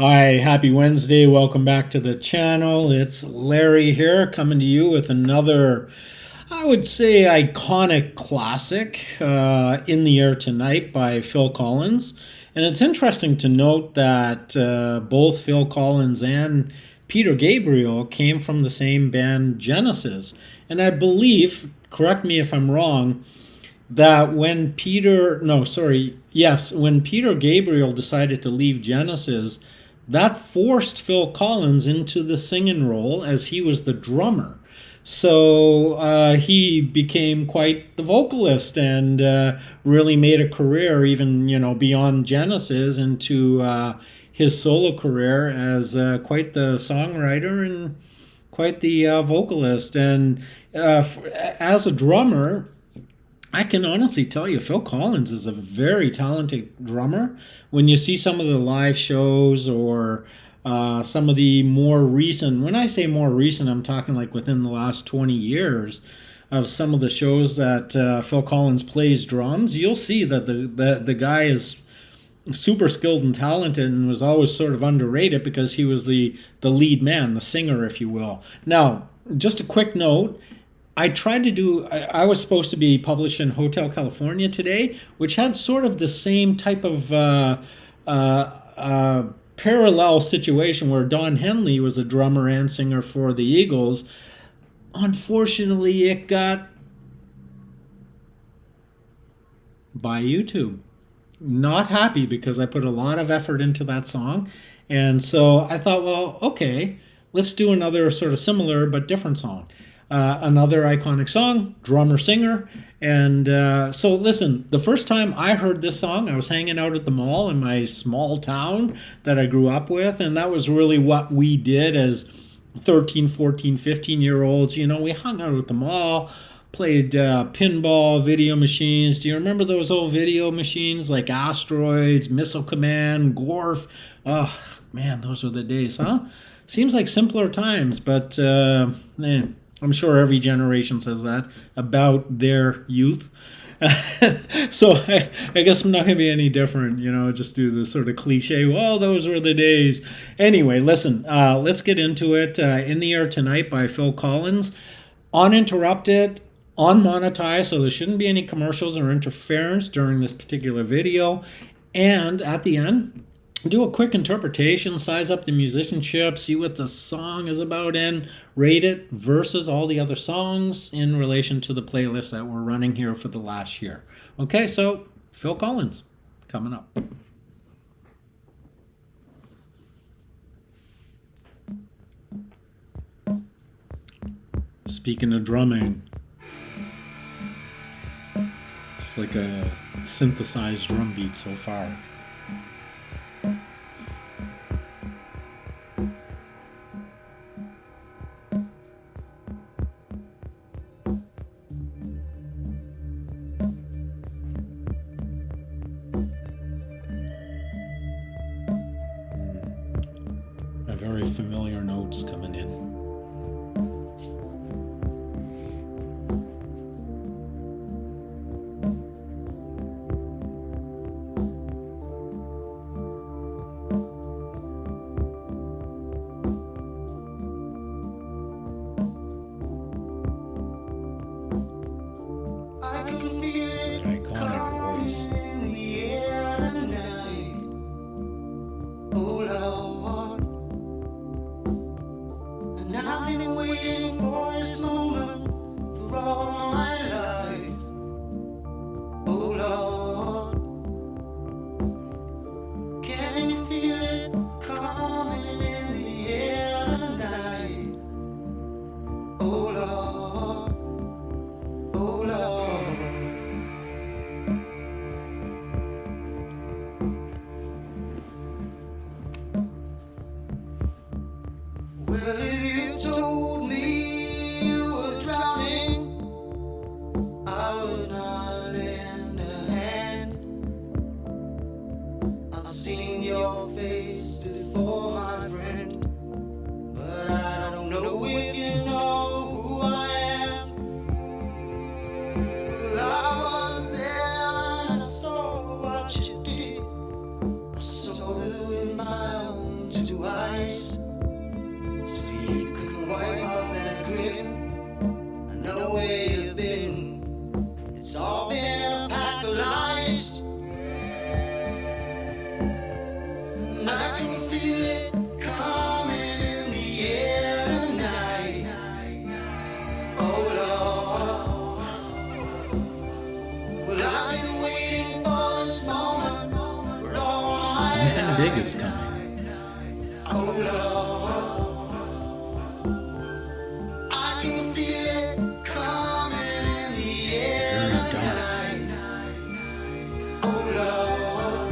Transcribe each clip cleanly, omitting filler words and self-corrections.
Hi, happy Wednesday. Welcome back to the channel. It's Larry here coming to you with another, I would say, iconic classic, In the Air Tonight by Phil Collins. And it's interesting to note that both Phil Collins and Peter Gabriel came from the same band, Genesis. And I believe, correct me if I'm wrong, that when when Peter Gabriel decided to leave Genesis, that forced Phil Collins into the singing role as he was the drummer. So he became quite the vocalist and really made a career, even beyond Genesis, into his solo career as quite the songwriter and quite the vocalist. And as a drummer, I can honestly tell you, Phil Collins is a very talented drummer. When you see some of the live shows or some of the more recent, when I say more recent, I'm talking like within the last 20 years of some of the shows that Phil Collins plays drums, you'll see that the guy is super skilled and talented and was always sort of underrated because he was the lead man, the singer, if you will. Now, just a quick note. I was supposed to be published in Hotel California today, which had sort of the same type of parallel situation where Don Henley was a drummer and singer for the Eagles. Unfortunately, it got by YouTube. Not happy because I put a lot of effort into that song. And so I thought, well, okay, let's do another sort of similar but different song. Another iconic song, drummer singer. And so listen, the first time I heard this song, I was hanging out at the mall in my small town that I grew up with. And that was really what we did as 13, 14, 15-year-olds. We hung out at the mall, played pinball, video machines. Do you remember those old video machines like Asteroids, Missile Command, Gorf? Oh, man, those were the days, huh? Seems like simpler times, but man. I'm sure every generation says that about their youth. So I guess I'm not going to be any different, just do the sort of cliche, well, those were the days. Anyway, listen, let's get into it. In the Air Tonight by Phil Collins. Uninterrupted, unmonetized, so there shouldn't be any commercials or interference during this particular video. And at the end, do a quick interpretation, size up the musicianship, see what the song is about, and rate it versus all the other songs in relation to the playlist that we're running here for the last year. Okay, so Phil Collins coming up. Speaking of drumming, it's like a synthesized drum beat so far. Very familiar notes coming in. big is coming. Oh Lord, I can feel it coming in the air. Very dark. Oh Lord,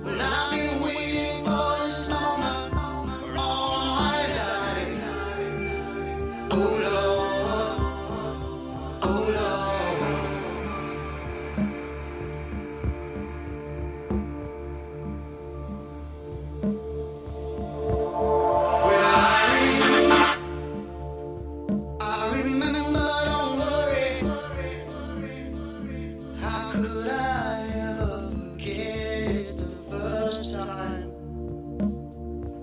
well I've been waiting for this moment for all my life. Oh Lord, oh Lord. I remember, don't worry. How could I ever forget? It's the first time.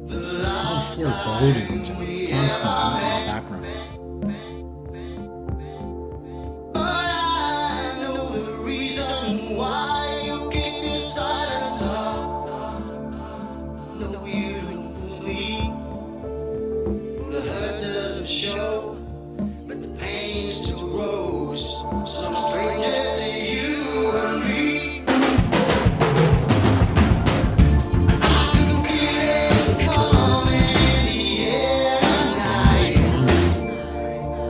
The So last foreboding, time just we constant ever in the met. background. But I know the reason why you keep your silence up. No, you don't fool me. The hurt doesn't show, but the pain still grows. Some strangers to you and me. I can feel it coming in the air tonight. Strong.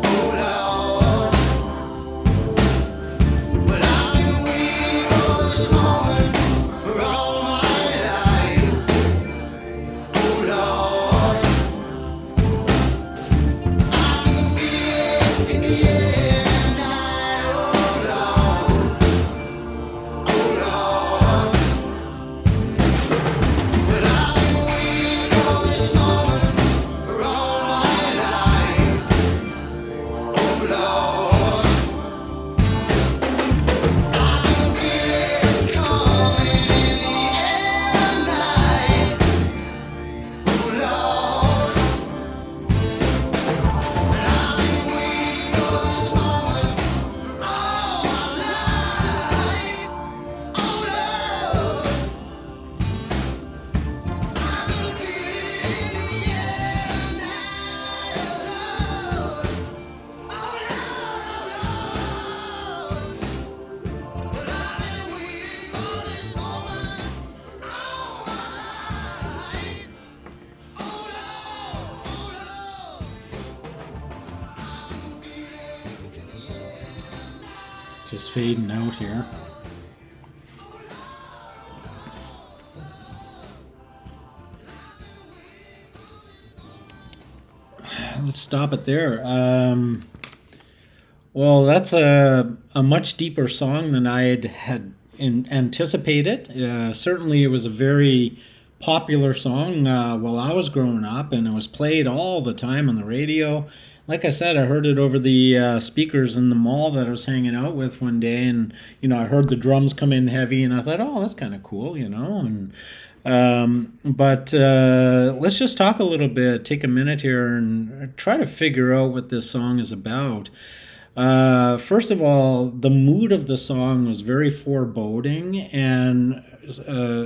Oh Lord, well I've been waiting for this moment for all my life. Oh Lord, I can feel it in the air tonight. Oh Lord, oh Lord, well I've been waiting for this moment for all my life. Oh Lord, I can feel it coming in the air tonight. Oh Lord, and I've been waiting for this moment for all my life. Oh Lord, I can feel it in the air tonight. Oh Lord, oh Lord, well I've been waiting for this moment for all my life. Oh Lord, oh Lord, I can feel it in the air tonight. Just fading out here. Let's stop it there. Well, that's a much deeper song than I had anticipated. Certainly, it was a very popular song while I was growing up, and it was played all the time on the radio. Like I said, I heard it over the speakers in the mall that I was hanging out with one day, and I heard the drums come in heavy, and I thought, oh, that's kind of cool, and but let's just talk a little bit, take a minute here and try to figure out what this song is about. First of all, the mood of the song was very foreboding and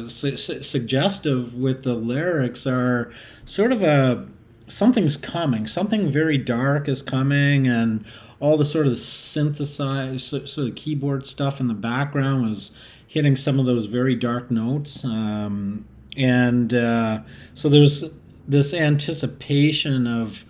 suggestive with the lyrics are sort of something's coming, something very dark is coming, and all the sort of synthesized sort of keyboard stuff in the background was hitting some of those very dark notes. And so there's this anticipation of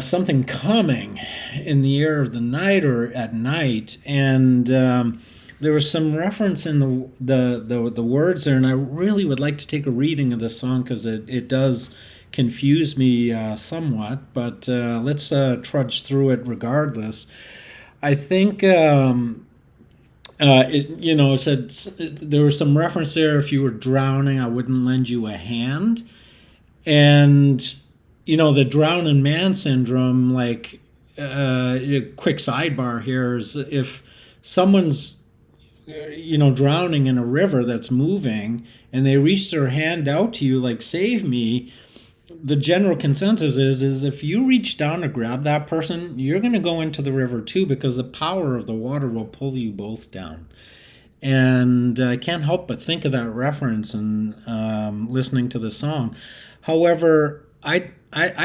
something coming in the air of the night or at night. And there was some reference in the words there, and I really would like to take a reading of this song because it does confuse me somewhat, but let's trudge through it regardless. I think it said there was some reference there. If you were drowning, I wouldn't lend you a hand. And the drowning man syndrome, like a quick sidebar here, is if someone's drowning in a river that's moving and they reach their hand out to you like save me, the general consensus is if you reach down to grab that person, you're going to go into the river too, because the power of the water will pull you both down. And I can't help but think of that reference and listening to the song. However, I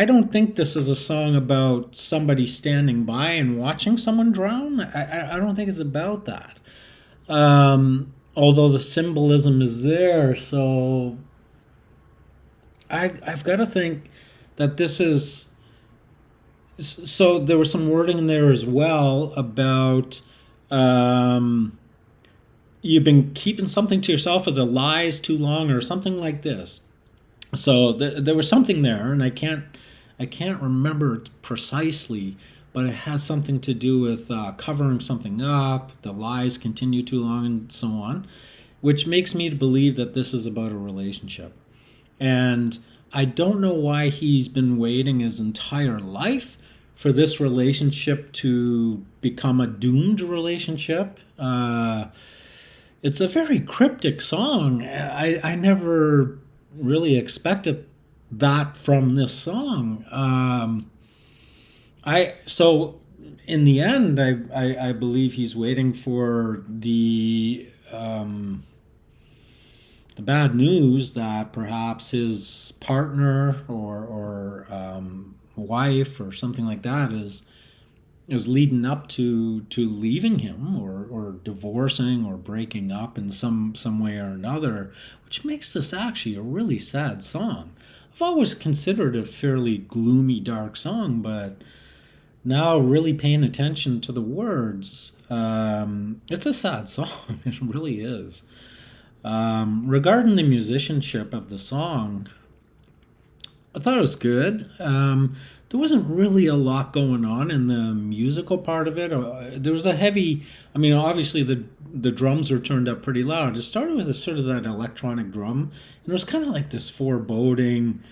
don't think this is a song about somebody standing by and watching someone drown. I don't think it's about that. although the symbolism is there. So I've got to think that this is. So there was some wording in there as well about um, you've been keeping something to yourself, or the lies too long, or something like this. So there was something there, and I can't remember it precisely, but it has something to do with covering something up. The lies continue too long, and so on, which makes me believe that this is about a relationship. And I don't know why he's been waiting his entire life for this relationship to become a doomed relationship. It's a very cryptic song. I never really expected that from this song. I so in the end, I believe he's waiting for the bad news that perhaps his partner or wife or something like that is leading up to leaving him, or divorcing or breaking up in some way or another, which makes this actually a really sad song. I've always considered it a fairly gloomy, dark song, but now really paying attention to the words, it's a sad song. It really is. Regarding the musicianship of the song, I thought it was good. There wasn't really a lot going on in the musical part of it. There was a heavy. I mean, obviously the drums were turned up pretty loud. It started with a sort of that electronic drum, and it was kind of like this foreboding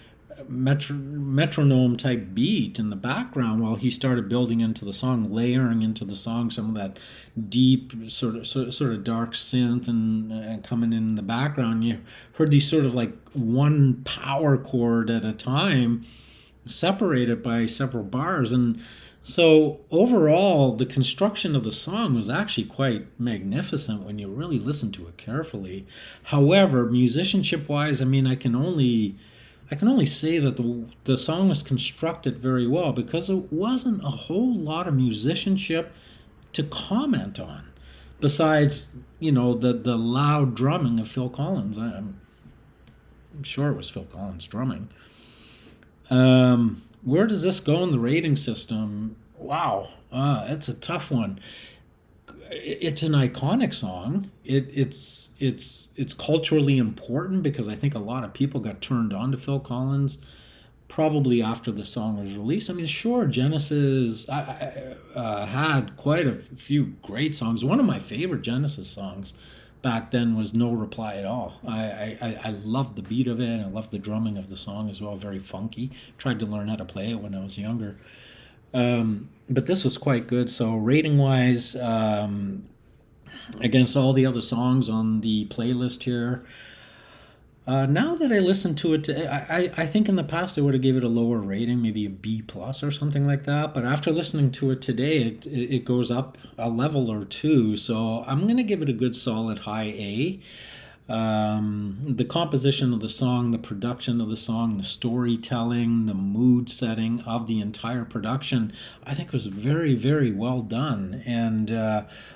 metronome type beat in the background while he started building into the song, layering into the song some of that deep sort of dark synth, and coming in the background. You heard these sort of like one power chord at a time, separated by several bars. And so overall the construction of the song was actually quite magnificent when you really listen to it carefully. However, musicianship wise, I mean, I can only say that the song was constructed very well, because it wasn't a whole lot of musicianship to comment on, besides the loud drumming of Phil Collins. I'm sure it was Phil Collins drumming. Where does this go in the rating system? Wow, it's a tough one. It's an iconic song. It's culturally important, because I think a lot of people got turned on to Phil Collins probably after the song was released. I mean, sure, Genesis had quite a few great songs. One of my favorite Genesis songs back then was "No Reply at All." I loved the beat of it. I loved the drumming of the song as well. Very funky. Tried to learn how to play it when I was younger. But this was quite good. So rating wise, against all the other songs on the playlist here, now that I listen to it, I think in the past I would have gave it a lower rating, maybe a B plus or something like that. But after listening to it today, it goes up a level or two. So I'm gonna give it a good solid high A. The composition of the song, the production of the song, the storytelling, the mood setting of the entire production, I think was very, very well done. And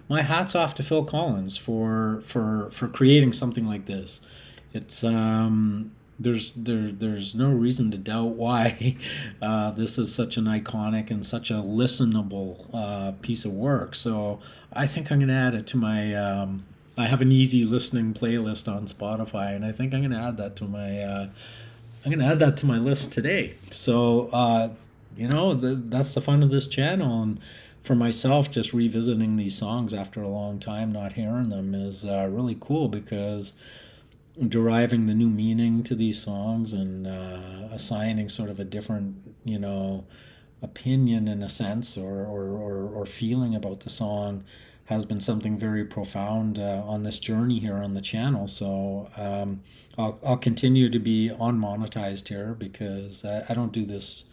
my hat's off to Phil Collins for creating something like this. It's there's no reason to doubt why this is such an iconic and such a listenable piece of work. So I think I'm going to add it to my. I have an easy listening playlist on Spotify, and I think I'm going to add that to my. I'm going to add that to my list today. So that's the fun of this channel, and for myself, just revisiting these songs after a long time not hearing them is really cool, because deriving the new meaning to these songs and assigning sort of a different, opinion in a sense, or feeling about the song has been something very profound on this journey here on the channel. So I'll continue to be unmonetized here, because I don't do this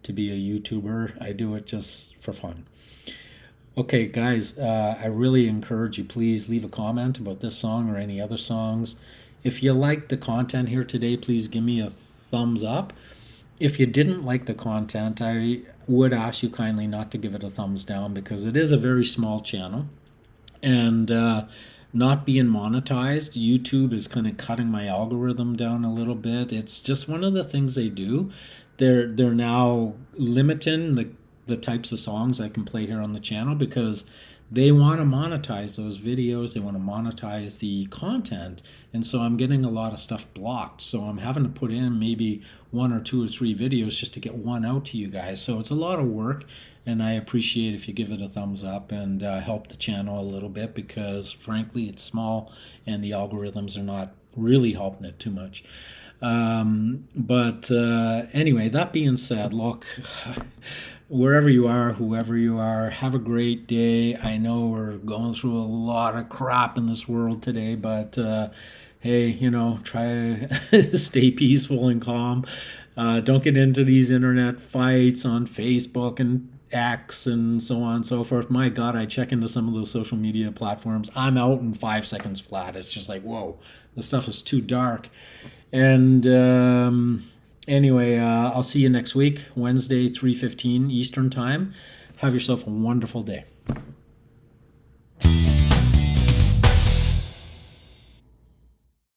to be a YouTuber. I do it just for fun. Okay, guys, I really encourage you, please leave a comment about this song or any other songs. If you liked the content here today, please give me a thumbs up. If you didn't like the content, I would ask you kindly not to give it a thumbs down, because it is a very small channel. And not being monetized. YouTube is kind of cutting my algorithm down a little bit. It's just one of the things they do. They're now limiting the types of songs I can play here on the channel because they want to monetize those videos. They want to monetize the content. And so I'm getting a lot of stuff blocked. So I'm having to put in maybe 1 or 2 or 3 videos just to get one out to you guys. So it's a lot of work. And I appreciate if you give it a thumbs up and help the channel a little bit because frankly it's small and the algorithms are not really helping it too much. But anyway, that being said, look, wherever you are, whoever you are, have a great day. I know we're going through a lot of crap in this world today, but hey, try to stay peaceful and calm. Don't get into these internet fights on Facebook and X and so on and so forth. My God, I check into some of those social media platforms. I'm out in 5 seconds flat. It's just like, whoa, this stuff is too dark. And anyway, I'll see you next week, Wednesday, 3:15 Eastern Time. Have yourself a wonderful day.